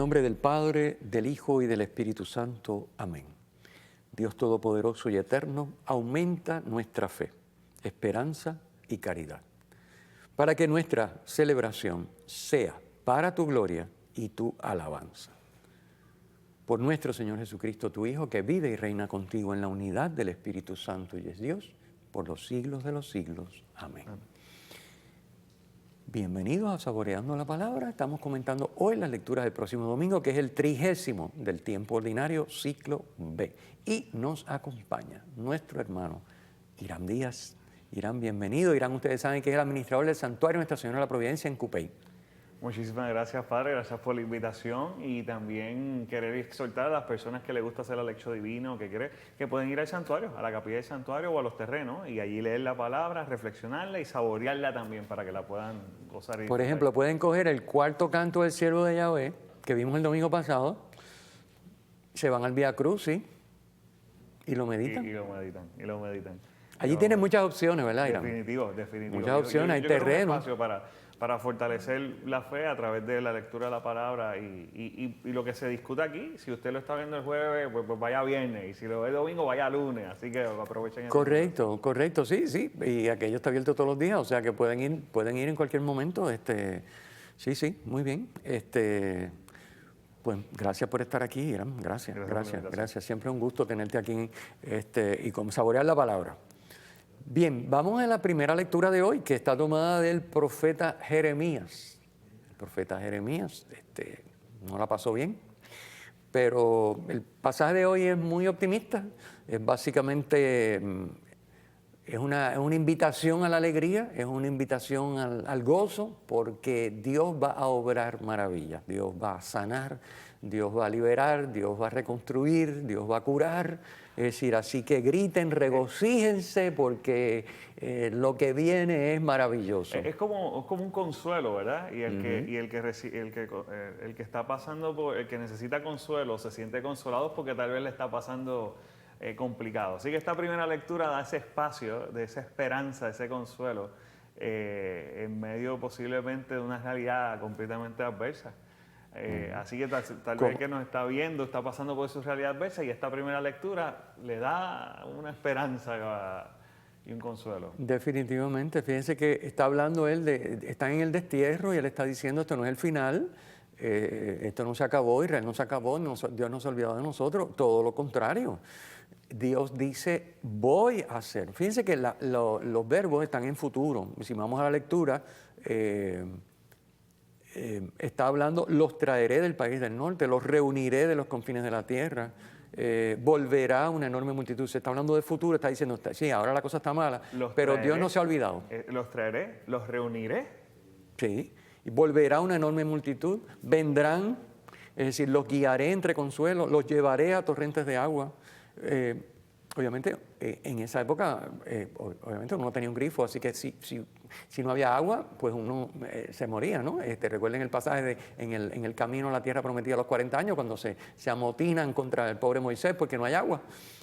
nombre del Padre, del Hijo y del Espíritu Santo. Amén. Dios Todopoderoso y Eterno, aumenta nuestra fe, esperanza y caridad, para que nuestra celebración sea para tu gloria y tu alabanza. Por nuestro Señor Jesucristo, tu Hijo, que vive y reina contigo en la unidad del Espíritu Santo y es Dios, por los siglos de los siglos. Amén. Bienvenidos a Saboreando la Palabra. Estamos comentando hoy las lecturas del próximo domingo, que es el 30º del tiempo ordinario, ciclo B. Y nos acompaña nuestro hermano Irán Díaz. Irán, bienvenido. Irán, ustedes saben que es el administrador del Santuario Nuestra Señora de la Providencia en Cupey. Muchísimas gracias, Padre. Gracias por la invitación y también querer exhortar a las personas que les gusta hacer la lección divina o que pueden ir al santuario, a la capilla del santuario o a los terrenos y allí leer la palabra, reflexionarla y saborearla también para que la puedan gozar. Por ejemplo, pueden coger el cuarto canto del siervo de Yahvé, que vimos el domingo pasado, se van al Vía Crucis y lo meditan. Y lo meditan. Allí tienen muchas opciones, ¿verdad, Irán? Definitivo. Muchas opciones, hay terreno. Creo un espacio para fortalecer la fe a través de la lectura de la palabra y lo que se discute aquí. Si usted lo está viendo el jueves, pues vaya viernes, y si lo ve el domingo, vaya lunes, así que aprovechen. Correcto, sí, y aquello está abierto todos los días, o sea que pueden ir en cualquier momento. Sí, muy bien. Pues gracias por estar aquí, Irán, gracias. Siempre es un gusto tenerte aquí y saborear la palabra. Bien, vamos a la primera lectura de hoy, que está tomada del profeta Jeremías. El profeta Jeremías no la pasó bien, pero el pasaje de hoy es muy optimista. Es básicamente es una invitación a la alegría, es una invitación al gozo, porque Dios va a obrar maravillas, Dios va a sanar, Dios va a liberar, Dios va a reconstruir, Dios va a curar. Es decir, así que griten, regocíjense, porque lo que viene es maravilloso. Es como un consuelo, ¿verdad? Y el que está pasando por, el que necesita consuelo, se siente consolado porque tal vez le está pasando complicado. Así que esta primera lectura da ese espacio de esa esperanza, de ese consuelo, en medio posiblemente de una realidad completamente adversa. Así que tal vez el que nos está viendo está pasando por su realidad adversa y esta primera lectura le da una esperanza y un consuelo. Definitivamente, fíjense que está hablando él, está en el destierro y él está diciendo esto no es el final, esto no se acabó, Israel no se acabó, Dios no se ha olvidado de nosotros, todo lo contrario. Dios dice, voy a hacer. Fíjense que los verbos están en futuro. Si vamos a la lectura, está hablando, los traeré del país del norte, los reuniré de los confines de la tierra, volverá una enorme multitud. Se está hablando de futuro, está diciendo, sí, ahora la cosa está mala, pero Dios no se ha olvidado. Los traeré, los reuniré. Sí, y volverá una enorme multitud, vendrán, es decir, los guiaré entre consuelos, los llevaré a torrentes de agua. Obviamente, en esa época, obviamente uno no tenía un grifo, así que si no había agua, pues uno se moría, ¿no? Recuerden el pasaje en el camino a la tierra prometida a los 40 años, cuando se amotinan contra el pobre Moisés porque no hay agua,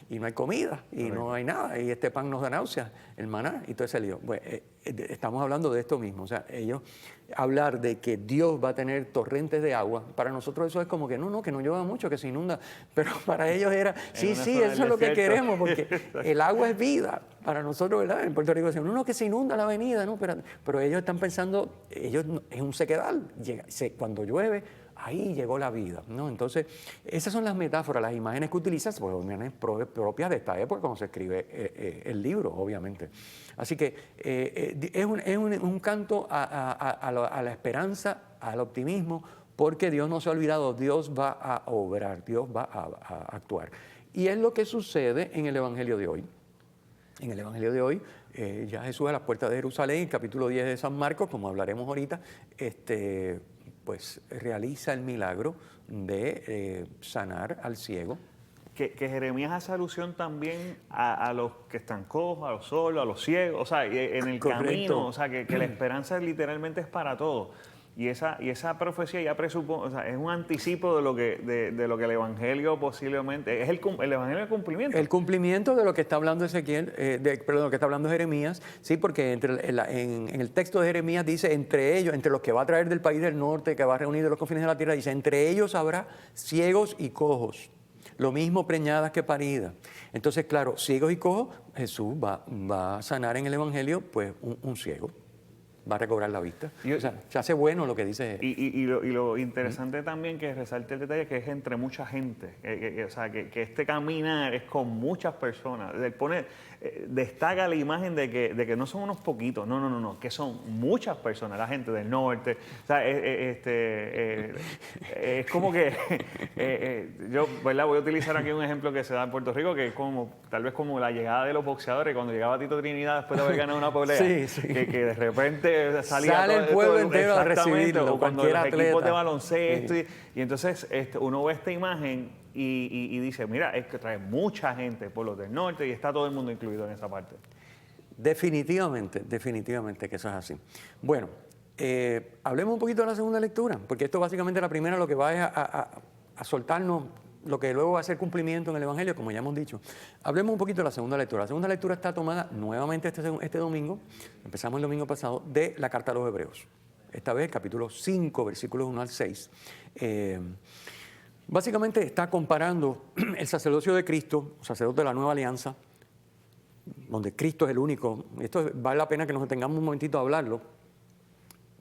y no hay comida, y no hay nada, y este pan nos da náuseas, el maná, y todo ese lío. Pues, estamos hablando de esto mismo, o sea, ellos hablar de que Dios va a tener torrentes de agua, para nosotros eso es como que no llueva mucho, que se inunda, pero para ellos era, sí, eso es lo que queremos, porque el agua es vida. Para nosotros, ¿verdad? En Puerto Rico decimos, no, que se inunda la avenida, no, pero ellos están pensando, es un sequedal, cuando llueve, ahí llegó la vida, ¿no? Entonces, esas son las metáforas, las imágenes que utilizas, pues imágenes propias de esta época cuando se escribe el libro, obviamente. Así que es un canto a la esperanza, al optimismo, porque Dios no se ha olvidado, Dios va a obrar, Dios va a actuar. Y es lo que sucede en el Evangelio de hoy. En el Evangelio de hoy, ya Jesús a las puertas de Jerusalén, capítulo 10 de San Marcos, como hablaremos ahorita, pues realiza el milagro de sanar al ciego. Que Jeremías hace alusión también a los que están cojos, a los solos, a los ciegos, o sea, en el camino, o sea, que la esperanza literalmente es para todos. Y esa profecía ya presupone, o sea, es un anticipo de lo que el Evangelio posiblemente, es el Evangelio de cumplimiento. El cumplimiento de lo que está hablando Ezequiel, perdón, lo que está hablando Jeremías, sí, porque en el texto de Jeremías dice, entre ellos, entre los que va a traer del país del norte, que va a reunir de los confines de la tierra, dice, entre ellos habrá ciegos y cojos, lo mismo preñadas que paridas. Entonces, claro, ciegos y cojos, Jesús va a sanar en el Evangelio, pues, un ciego. Va a recobrar la vista. O sea, se hace bueno lo que dice. Y lo interesante también que resalte el detalle que es entre mucha gente. O sea, que este caminar es con muchas personas. Destaca la imagen de que no son unos poquitos, no, que son muchas personas, la gente del norte. O sea, es como que yo, ¿verdad? Voy a utilizar aquí un ejemplo que se da en Puerto Rico, que es como, tal vez como la llegada de los boxeadores, cuando llegaba Tito Trinidad después de haber ganado una pelea, que de repente sale el pueblo entero a recibirlo, o cuando los equipos de baloncesto, sí. y entonces uno ve esta imagen y dice, mira, es que trae mucha gente, pueblos del norte, y está todo el mundo incluido en esa parte. Definitivamente que eso es así. Bueno, hablemos un poquito de la segunda lectura, porque esto básicamente la primera lo que va es a soltarnos lo que luego va a ser cumplimiento en el Evangelio, como ya hemos dicho. Hablemos un poquito de la segunda lectura. La segunda lectura está tomada nuevamente este domingo, empezamos el domingo pasado, de la Carta a los Hebreos. Esta vez, capítulo 5, versículos 1 al 6. Básicamente está comparando el sacerdocio de Cristo, sacerdote de la nueva alianza, donde Cristo es el único. Esto vale la pena que nos detengamos un momentito a hablarlo,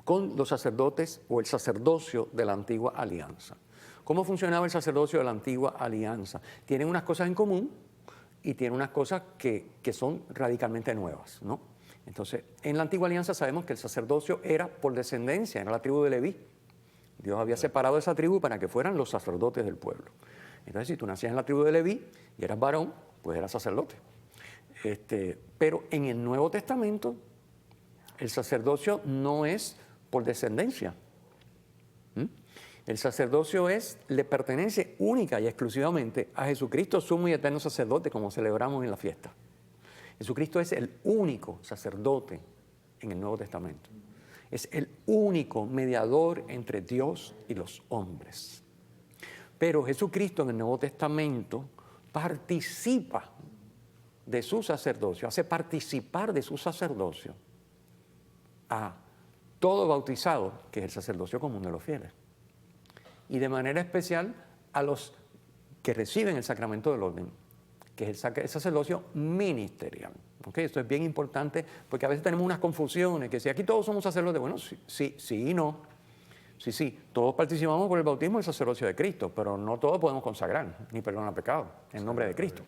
con los sacerdotes o el sacerdocio de la antigua alianza. ¿Cómo funcionaba el sacerdocio de la antigua alianza? Tienen unas cosas en común y tienen unas cosas que son radicalmente nuevas, ¿no? Entonces, en la antigua alianza sabemos que el sacerdocio era por descendencia, era la tribu de Leví. Dios había separado esa tribu para que fueran los sacerdotes del pueblo. Entonces, si tú nacías en la tribu de Leví y eras varón, pues eras sacerdote. Pero en el Nuevo Testamento, el sacerdocio no es por descendencia. El sacerdocio le pertenece única y exclusivamente a Jesucristo, sumo y eterno sacerdote, como celebramos en la fiesta. Jesucristo es el único sacerdote en el Nuevo Testamento. Es el único mediador entre Dios y los hombres. Pero Jesucristo en el Nuevo Testamento participa de su sacerdocio, hace participar de su sacerdocio a todo bautizado, que es el sacerdocio común de los fieles. Y de manera especial a los que reciben el sacramento del orden, que es el sacerdocio ministerial. ¿Okay? Esto es bien importante porque a veces tenemos unas confusiones, que si aquí todos somos sacerdotes, bueno, sí y no. Sí, todos participamos por el bautismo del sacerdocio de Cristo, pero no todos podemos consagrar, ni perdonar pecado, en nombre de Cristo.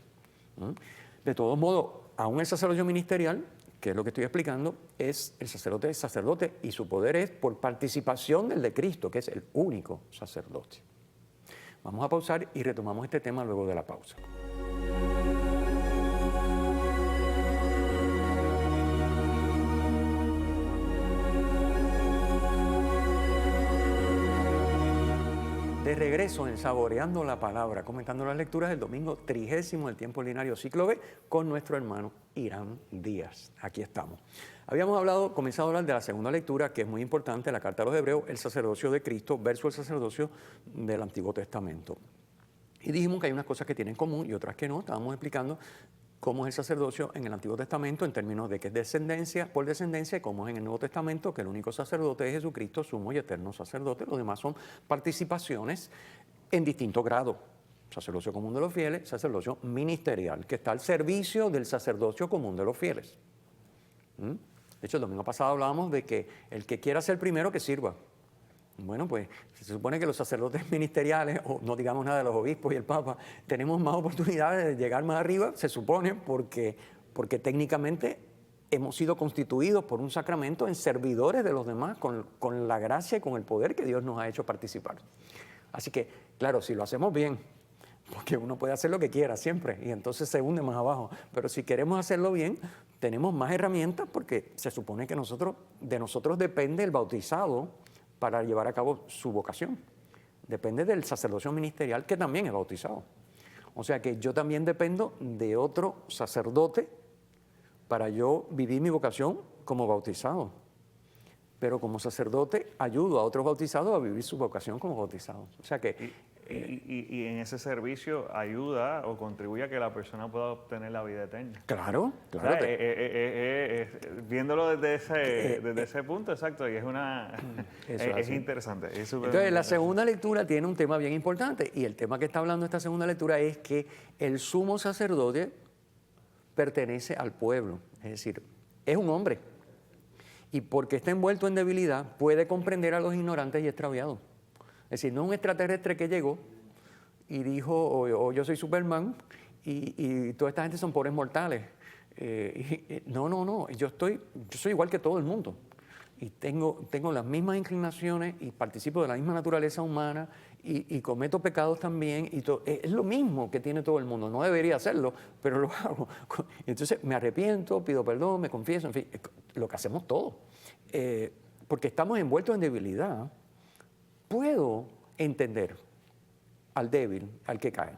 De todos modos, aún el sacerdocio ministerial, que es lo que estoy explicando, es el sacerdote y su poder es por participación del de Cristo, que es el único sacerdote. Vamos a pausar y retomamos este tema luego de la pausa. De regreso en Saboreando la Palabra, comentando las lecturas del domingo 30 del tiempo ordinario ciclo B con nuestro hermano Irán Díaz. Aquí estamos. Habíamos comenzado a hablar de la segunda lectura, que es muy importante, la Carta a los Hebreos, el sacerdocio de Cristo versus el sacerdocio del Antiguo Testamento. Y dijimos que hay unas cosas que tienen en común y otras que no. Estábamos explicando cómo es el sacerdocio en el Antiguo Testamento en términos de que es descendencia por descendencia y cómo es en el Nuevo Testamento, que el único sacerdote es Jesucristo, sumo y eterno sacerdote. Los demás son participaciones en distintos grados. Sacerdocio común de los fieles, sacerdocio ministerial, que está al servicio del sacerdocio común de los fieles. De hecho, el domingo pasado hablábamos de que el que quiera ser primero, que sirva. Bueno, pues se supone que los sacerdotes ministeriales, o no digamos nada de los obispos y el Papa, tenemos más oportunidades de llegar más arriba, se supone, porque técnicamente hemos sido constituidos por un sacramento en servidores de los demás con la gracia y con el poder que Dios nos ha hecho participar. Así que, claro, si lo hacemos bien, porque uno puede hacer lo que quiera siempre y entonces se hunde más abajo, pero si queremos hacerlo bien, tenemos más herramientas porque se supone que de nosotros depende el bautizado para llevar a cabo su vocación. Depende del sacerdocio ministerial, que también es bautizado. O sea que yo también dependo de otro sacerdote para yo vivir mi vocación como bautizado. pero como sacerdote ayudo a otros bautizados a vivir su vocación como bautizados. O sea que... Y en ese servicio ayuda o contribuye a que la persona pueda obtener la vida eterna. Claro, O claro. sea, viéndolo desde ese punto, exacto, y es interesante. Es Entonces, la segunda lectura tiene un tema bien importante, y el tema que está hablando esta segunda lectura es que el sumo sacerdote pertenece al pueblo, es decir, es un hombre, y porque está envuelto en debilidad, puede comprender a los ignorantes y extraviados. Es decir, no es un extraterrestre que llegó y dijo, o yo soy Superman, y toda esta gente son pobres mortales. No, yo soy igual que todo el mundo. Y tengo las mismas inclinaciones y participo de la misma naturaleza humana y cometo pecados también. Es lo mismo que tiene todo el mundo. No debería hacerlo, pero lo hago. Entonces me arrepiento, pido perdón, me confieso, en fin, lo que hacemos todos. Porque estamos envueltos en debilidad. Puedo entender al débil, al que cae.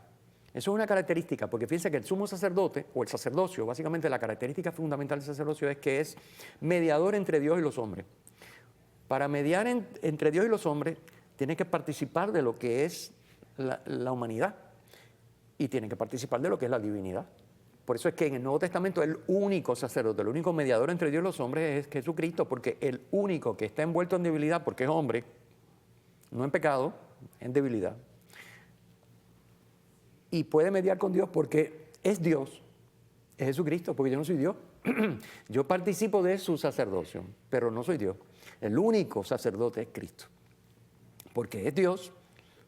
Eso es una característica, porque fíjense que el sumo sacerdote, o el sacerdocio, básicamente la característica fundamental del sacerdocio es que es mediador entre Dios y los hombres. Para mediar entre Dios y los hombres, tiene que participar de lo que es la humanidad y tiene que participar de lo que es la divinidad. Por eso es que en el Nuevo Testamento el único sacerdote, el único mediador entre Dios y los hombres es Jesucristo, porque el único que está envuelto en debilidad, porque es hombre, no en pecado, en debilidad, y puede mediar con Dios porque es Dios, es Jesucristo, porque yo no soy Dios. Yo participo de su sacerdocio, pero no soy Dios. El único sacerdote es Cristo, porque es Dios,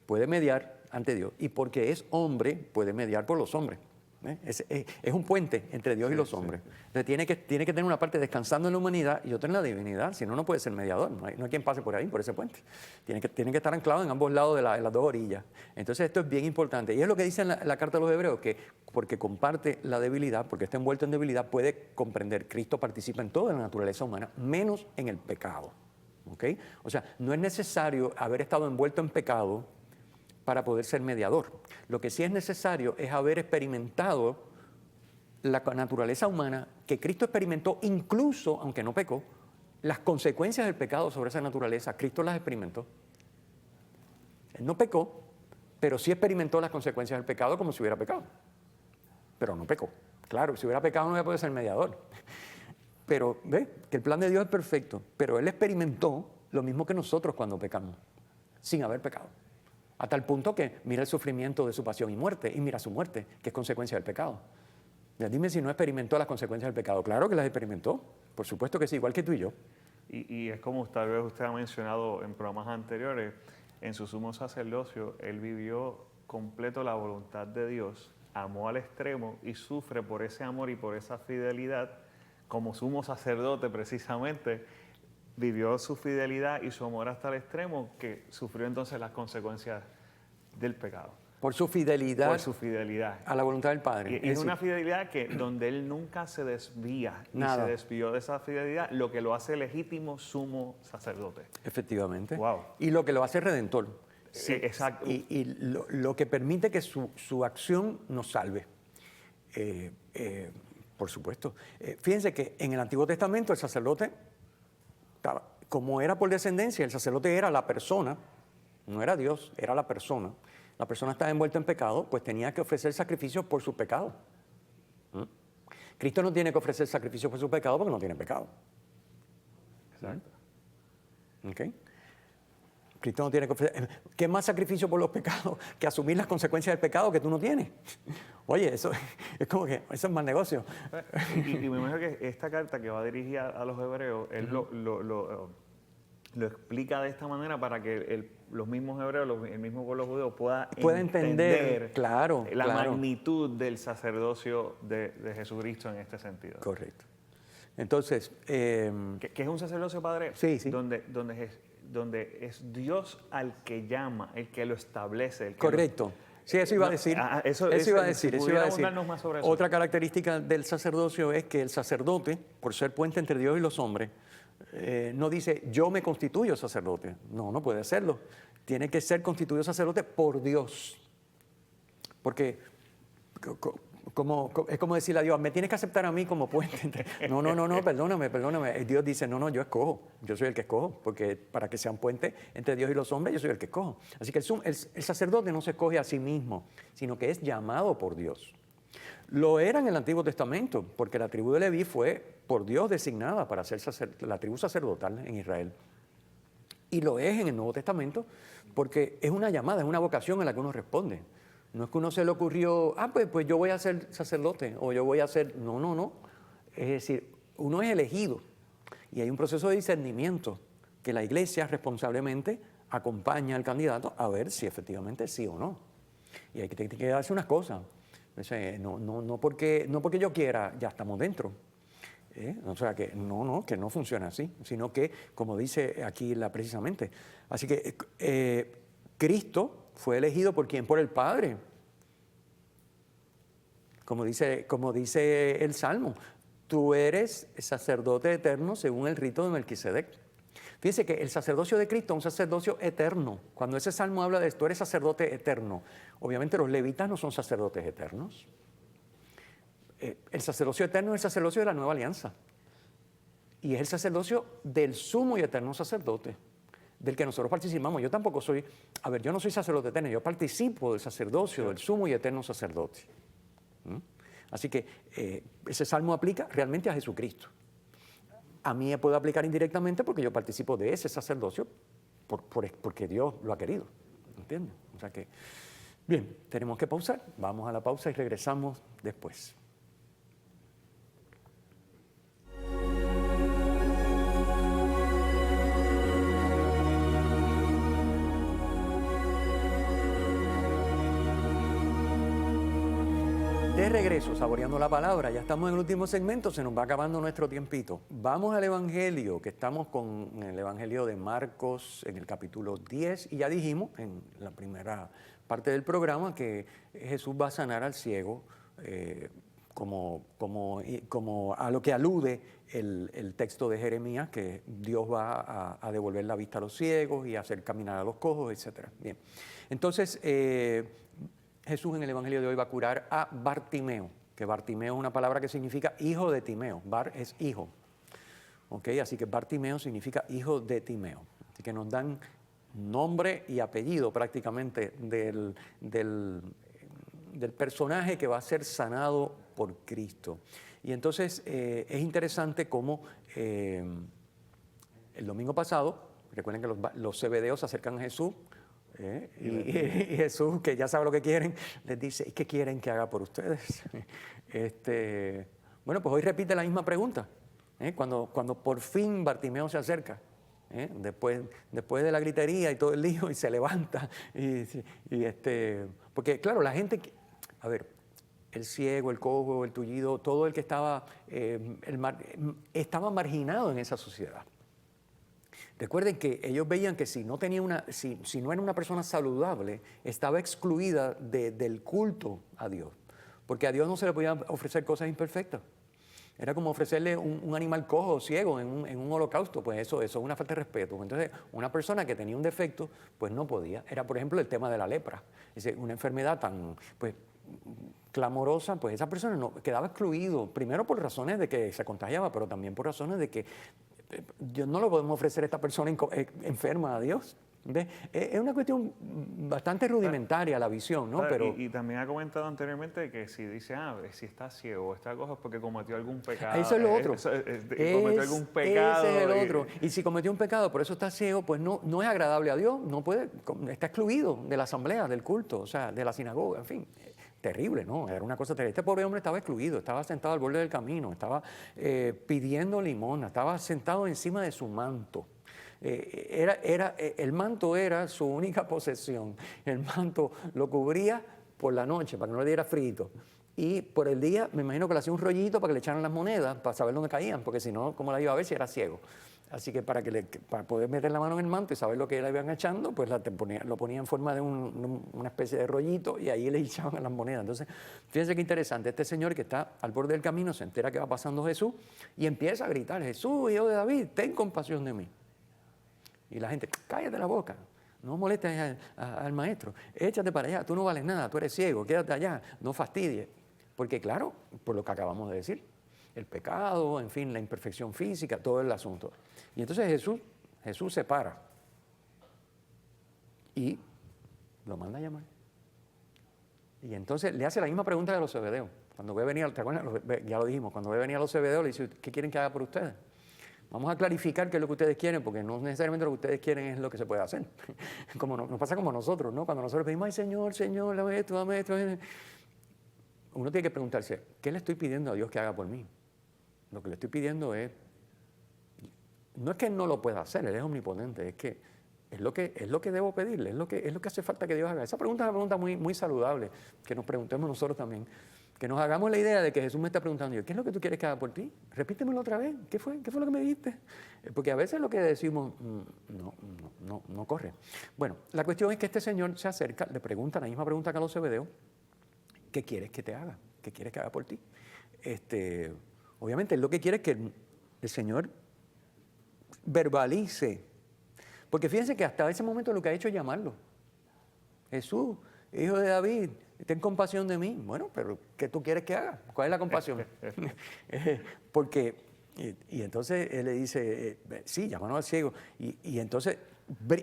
puede mediar ante Dios, y porque es hombre, puede mediar por los hombres. Es un puente entre Dios y los hombres. Entonces tiene que tener una parte descansando en la humanidad y otra en la divinidad, si no, no puede ser mediador, no hay quien pase por ahí, por ese puente. Tiene que estar anclado en ambos lados de las dos orillas. Entonces esto es bien importante, y es lo que dice en la carta a los Hebreos, que porque comparte la debilidad, porque está envuelto en debilidad, puede comprender. Cristo participa en toda la naturaleza humana, menos en el pecado. ¿Okay? O sea, no es necesario haber estado envuelto en pecado para poder ser mediador. Lo que sí es necesario es haber experimentado la naturaleza humana que Cristo experimentó, incluso, aunque no pecó, las consecuencias del pecado sobre esa naturaleza, Cristo las experimentó. Él no pecó, pero sí experimentó las consecuencias del pecado como si hubiera pecado. Pero no pecó. Claro, si hubiera pecado no hubiera podido ser mediador. Pero, ¿ve? Que el plan de Dios es perfecto, pero Él experimentó lo mismo que nosotros cuando pecamos, sin haber pecado. A tal punto que mira el sufrimiento de su pasión y muerte, y mira su muerte, que es consecuencia del pecado. Ya dime si no experimentó las consecuencias del pecado. Claro que las experimentó, por supuesto que sí, igual que tú y yo. Y es como tal vez usted ha mencionado en programas anteriores, en su sumo sacerdocio, él vivió completo la voluntad de Dios, amó al extremo y sufre por ese amor y por esa fidelidad, como sumo sacerdote precisamente, vivió su fidelidad y su amor hasta el extremo, que sufrió entonces las consecuencias del pecado. Por su fidelidad. Por su fidelidad. A la voluntad del Padre. Y es una fidelidad que donde él nunca se desvía. Nada. Y se desvió de esa fidelidad, lo que lo hace legítimo sumo sacerdote. Efectivamente. Wow. Y lo que lo hace redentor. Sí, exacto. Y lo que permite que su acción nos salve. Por supuesto. Fíjense que en el Antiguo Testamento el sacerdote, como era por descendencia, el sacerdote era la persona, no era Dios, era la persona. La persona estaba envuelta en pecado, pues tenía que ofrecer sacrificios por su pecado. Cristo no tiene que ofrecer sacrificios por su pecado porque no tiene pecado. Exacto. ¿Okay? Cristo no tiene que ofrecer... ¿Qué más sacrificio por los pecados que asumir las consecuencias del pecado que tú no tienes? Oye, eso es como que eso es más negocio. Y me imagino que esta carta que va dirigida a los hebreos, él lo explica de esta manera para que los mismos hebreos, el mismo pueblo judío pueda entender claro, la magnitud del sacerdocio de Jesucristo en este sentido. Correcto. Entonces... que es un sacerdocio, Padre, sí. donde es Dios al que llama, el que lo establece. Correcto. Sí, eso iba a decir. Eso iba a decir. Más sobre eso. Otra característica del sacerdocio es que el sacerdote, por ser puente entre Dios y los hombres, no dice, yo me constituyo sacerdote. No puede hacerlo. Tiene que ser constituido sacerdote por Dios. Porque es como decirle a Dios, me tienes que aceptar a mí como puente. No, perdóname. Dios dice, no, yo escojo, yo soy el que escojo, porque para que sea un puente entre Dios y los hombres, yo soy el que escojo. Así que el sacerdote no se escoge a sí mismo, sino que es llamado por Dios. Lo era en el Antiguo Testamento, porque la tribu de Leví fue por Dios designada para ser la tribu sacerdotal en Israel. Y lo es en el Nuevo Testamento, porque es una llamada, es una vocación a la que uno responde. No es que uno se le ocurrió, pues yo voy a ser sacerdote, o yo voy a ser... No. Es decir, uno es elegido, y hay un proceso de discernimiento que la Iglesia responsablemente acompaña al candidato a ver si efectivamente sí o no. Y hay que darse unas cosas. No porque yo quiera, ya estamos dentro. O sea, que no funciona así, sino que, como dice aquí precisamente. Así que Cristo fue elegido ¿por quién? Por el Padre. Como dice el Salmo, tú eres sacerdote eterno según el rito de Melquisedec. Fíjense que el sacerdocio de Cristo es un sacerdocio eterno. Cuando ese salmo habla de tú eres sacerdote eterno, obviamente los levitas no son sacerdotes eternos. El sacerdocio eterno es el sacerdocio de la nueva alianza. Y es el sacerdocio del sumo y eterno sacerdote, del que nosotros participamos. Yo tampoco soy, yo no soy sacerdote eterno, yo participo del sacerdocio del sumo y eterno sacerdote. Así que ese salmo aplica realmente a Jesucristo. A mí me puede aplicar indirectamente porque yo participo de ese sacerdocio porque Dios lo ha querido. ¿Entiendes? O sea que, bien, tenemos que pausar. Vamos a la pausa y regresamos después. De regreso, saboreando la palabra, ya estamos en el último segmento, se nos va acabando nuestro tiempito. Vamos al Evangelio, que estamos con el Evangelio de Marcos en el capítulo 10, y ya dijimos en la primera parte del programa que Jesús va a sanar al ciego, como a lo que alude el texto de Jeremías, que Dios va a devolver la vista a los ciegos y a hacer caminar a los cojos, etc. Bien, entonces... Jesús en el Evangelio de hoy va a curar a Bartimeo, que Bartimeo es una palabra que significa hijo de Timeo. Bar es hijo. ¿Okay? Así que Bartimeo significa hijo de Timeo. Así que nos dan nombre y apellido prácticamente del personaje que va a ser sanado por Cristo. Y entonces es interesante cómo el domingo pasado, recuerden que los zebedeos se acercan a Jesús, y Jesús, que ya sabe lo que quieren, les dice, ¿y qué quieren que haga por ustedes? Bueno, pues hoy repite la misma pregunta, cuando por fin Bartimeo se acerca, después de la gritería y todo el lío, y se levanta, porque claro, la gente, el ciego, el cojo, el tullido, todo el que estaba marginado en esa sociedad. Recuerden que ellos veían que si no era una persona saludable, estaba excluida del culto a Dios, porque a Dios no se le podían ofrecer cosas imperfectas. Era como ofrecerle un animal cojo o ciego en un holocausto, pues eso es una falta de respeto. Entonces, una persona que tenía un defecto, pues no podía. Era, por ejemplo, el tema de la lepra. Es una enfermedad tan, clamorosa, pues esa persona quedaba excluido, primero por razones de que se contagiaba, pero también por razones de que Dios no lo podemos ofrecer a esta persona enferma a Dios. ¿Ves? Es una cuestión bastante rudimentaria la visión, ¿no? Pero, y también ha comentado anteriormente que si dice, si está ciego o está cojo es porque cometió algún pecado. Eso es lo otro. Cometió algún pecado. Ese es el otro. Y si cometió un pecado, por eso está ciego, pues no es agradable a Dios, no puede, está excluido de la asamblea, del culto, o sea, de la sinagoga, en fin. Terrible, ¿no? Era una cosa terrible. Este pobre hombre estaba excluido, estaba sentado al borde del camino, estaba pidiendo limosna, estaba sentado encima de su manto. El manto era su única posesión. El manto lo cubría por la noche para que no le diera frío. Y por el día, me imagino que le hacía un rollito para que le echaran las monedas, para saber dónde caían, porque si no, ¿cómo la iba a ver si era ciego? Así que para poder meter la mano en el manto y saber lo que le iban echando, pues lo ponía en forma de una especie de rollito y ahí le echaban las monedas. Entonces, fíjense qué interesante. Este señor que está al borde del camino se entera que va pasando Jesús y empieza a gritar, Jesús, hijo de David, ten compasión de mí. Y la gente, cállate la boca, no molestes al maestro, échate para allá, tú no vales nada, tú eres ciego, quédate allá, no fastidies. Porque claro, por lo que acabamos de decir, el pecado, en fin, la imperfección física, todo el asunto. Y entonces Jesús se para y lo manda a llamar. Y entonces le hace la misma pregunta que a los zebedeos. Cuando ve venir, ¿te acuerdas? Ya lo dijimos, cuando ve venir a los zebedeos le dice, ¿qué quieren que haga por ustedes? Vamos a clarificar qué es lo que ustedes quieren, porque no necesariamente lo que ustedes quieren es lo que se puede hacer. Como nos pasa como nosotros, ¿no? Cuando nosotros pedimos, ay Señor, Señor, dame esto, dame esto. Uno tiene que preguntarse, ¿qué le estoy pidiendo a Dios que haga por mí? Lo que le estoy pidiendo es, no es que Él no lo pueda hacer, Él es omnipotente, es que es lo que debo pedirle, es lo que hace falta que Dios haga. Esa pregunta es una pregunta muy, muy saludable, que nos preguntemos nosotros también. Que nos hagamos la idea de que Jesús me está preguntando, ¿qué es lo que tú quieres que haga por ti? Repítemelo otra vez, ¿qué fue lo que me dijiste? Porque a veces lo que decimos no corre. Bueno, la cuestión es que este señor se acerca, le pregunta la misma pregunta que a los zebedeos, ¿qué quieres que te haga? ¿Qué quieres que haga por ti? Obviamente, él lo que quiere es que el Señor verbalice. Porque fíjense que hasta ese momento lo que ha hecho es llamarlo. Jesús, hijo de David, ten compasión de mí. Bueno, pero ¿qué tú quieres que haga? ¿Cuál es la compasión? Porque, y entonces él le dice, sí, llámanos al ciego. Y entonces,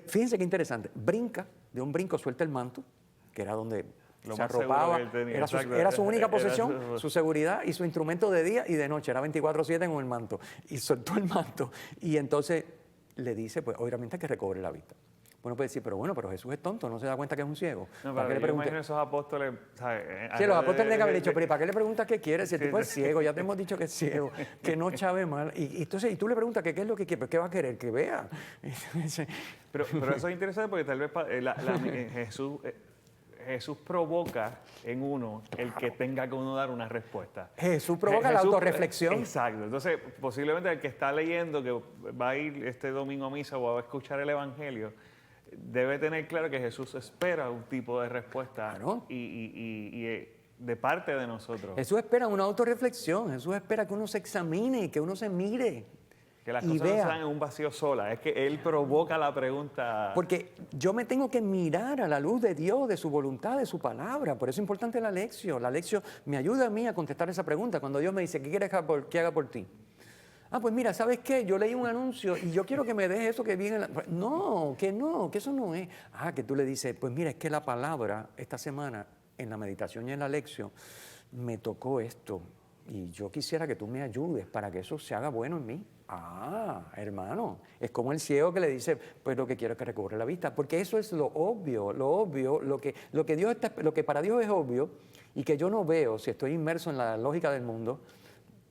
fíjense qué interesante, brinca, de un brinco suelta el manto, que era donde se arropaba, era su única posesión, su seguridad y su instrumento de día y de noche, era 24/7 con el manto. Y soltó el manto. Y entonces le dice, pues obviamente que recobre la vista. Bueno, puede decir, pero Jesús es tonto, no se da cuenta que es un ciego. No, ¿para qué le pregunté? Esos apóstoles, ¿sabes? Sí, los apóstoles tienen que haber dicho, pero ¿para qué le preguntas qué quiere? Si el tipo es ciego, ya te hemos dicho que es ciego, que no chave mal. Y entonces, y tú le preguntas que qué es lo que quiere, pero ¿qué va a querer? Que vea. Pero eso es interesante porque tal vez Jesús provoca en uno el que tenga que uno dar una respuesta. Jesús provoca la autorreflexión. Exacto. Entonces, posiblemente el que está leyendo, que va a ir este domingo a misa o va a escuchar el Evangelio, debe tener claro que Jesús espera un tipo de respuesta claro. y de parte de nosotros. Jesús espera una autorreflexión. Jesús espera que uno se examine, que uno se mire. Que las cosas no se dan en un vacío sola, es que Él provoca la pregunta. Porque yo me tengo que mirar a la luz de Dios, de su voluntad, de su palabra. Por eso es importante la lección. La lección me ayuda a mí a contestar esa pregunta. Cuando Dios me dice, ¿qué quieres que haga por ti? Ah, pues mira, ¿sabes qué? Yo leí un anuncio y yo quiero que me des eso que viene. No, que eso no es. Ah, que tú le dices, pues mira, es que la palabra esta semana en la meditación y en la lección me tocó esto. Y yo quisiera que tú me ayudes para que eso se haga bueno en mí. Ah, hermano, es como el ciego que le dice, pues lo que quiero es que recobre la vista, porque eso es lo obvio, lo que para Dios es obvio y que yo no veo si estoy inmerso en la lógica del mundo,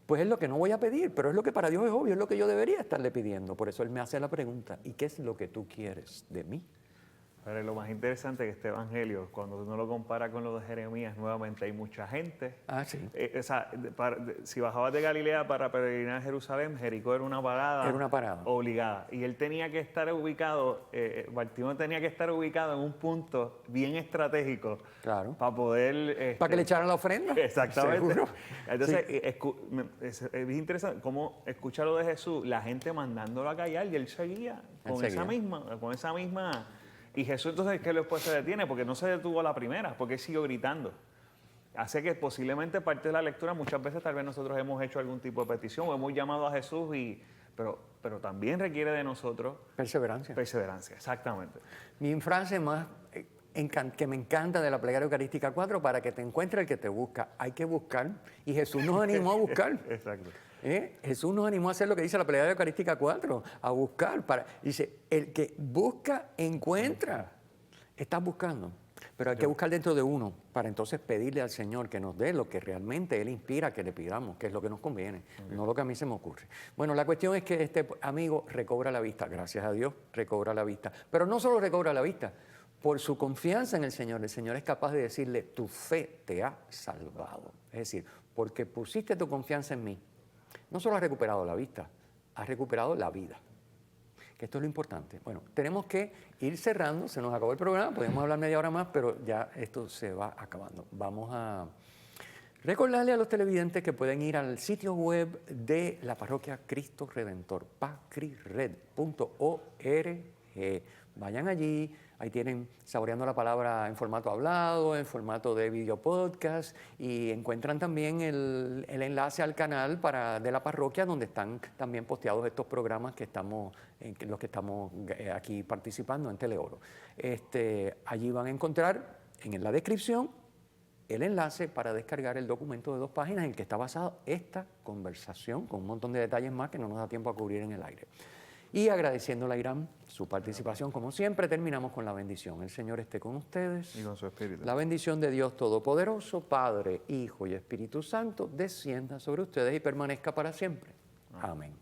pues es lo que no voy a pedir, pero es lo que para Dios es obvio, es lo que yo debería estarle pidiendo. Por eso Él me hace la pregunta, ¿y qué es lo que tú quieres de mí? Pero lo más interesante es que este evangelio, cuando uno lo compara con lo de Jeremías, nuevamente hay mucha gente. Ah, sí. Si bajabas de Galilea para peregrinar a Jerusalén, Jericó era una parada. Era una parada. Obligada. Y él tenía que estar ubicado, Bartimeo tenía que estar ubicado en un punto bien estratégico. Claro. Para poder... para que le echaran la ofrenda. Exactamente. Seguro. Entonces, sí. es interesante cómo escuchar lo de Jesús, la gente mandándolo a callar y él seguía con esa misma... Y Jesús entonces, ¿qué después se detiene? Porque no se detuvo a la primera, porque él siguió gritando. Hace que posiblemente parte de la lectura, muchas veces tal vez nosotros hemos hecho algún tipo de petición o hemos llamado a Jesús, pero también requiere de nosotros... Perseverancia. Perseverancia, exactamente. Mi frase más que me encanta de la plegaria eucarística 4, para que te encuentre el que te busca, hay que buscar. Y Jesús nos animó a buscar. Exacto. Jesús nos animó a hacer lo que dice la plegaria eucarística 4, a buscar. Dice, el que busca, encuentra. Estás buscando. Pero hay que buscar dentro de uno para entonces pedirle al Señor que nos dé lo que realmente Él inspira que le pidamos, que es lo que nos conviene, no lo que a mí se me ocurre. Bueno, la cuestión es que este amigo recobra la vista, gracias a Dios, recobra la vista. Pero no solo recobra la vista, por su confianza en el Señor es capaz de decirle, tu fe te ha salvado. Es decir, porque pusiste tu confianza en mí, no solo has recuperado la vista, has recuperado la vida. Que esto es lo importante. Bueno, tenemos que ir cerrando, se nos acabó el programa, podemos hablar media hora más, pero ya esto se va acabando. Vamos a recordarle a los televidentes que pueden ir al sitio web de la parroquia Cristo Redentor, pacrired.org. Vayan allí, ahí tienen Saboreando la Palabra en formato hablado, en formato de video podcast, y encuentran también el enlace al canal de la parroquia, donde están también posteados estos programas que estamos, los que estamos aquí participando en Teleoro. Allí van a encontrar en la descripción el enlace para descargar el documento de 2 páginas en el que está basada esta conversación, con un montón de detalles más que no nos da tiempo a cubrir en el aire. Y agradeciéndole a Irán su participación, como siempre, terminamos con la bendición. El Señor esté con ustedes. Y con su espíritu. La bendición de Dios Todopoderoso, Padre, Hijo y Espíritu Santo, descienda sobre ustedes y permanezca para siempre. Amén.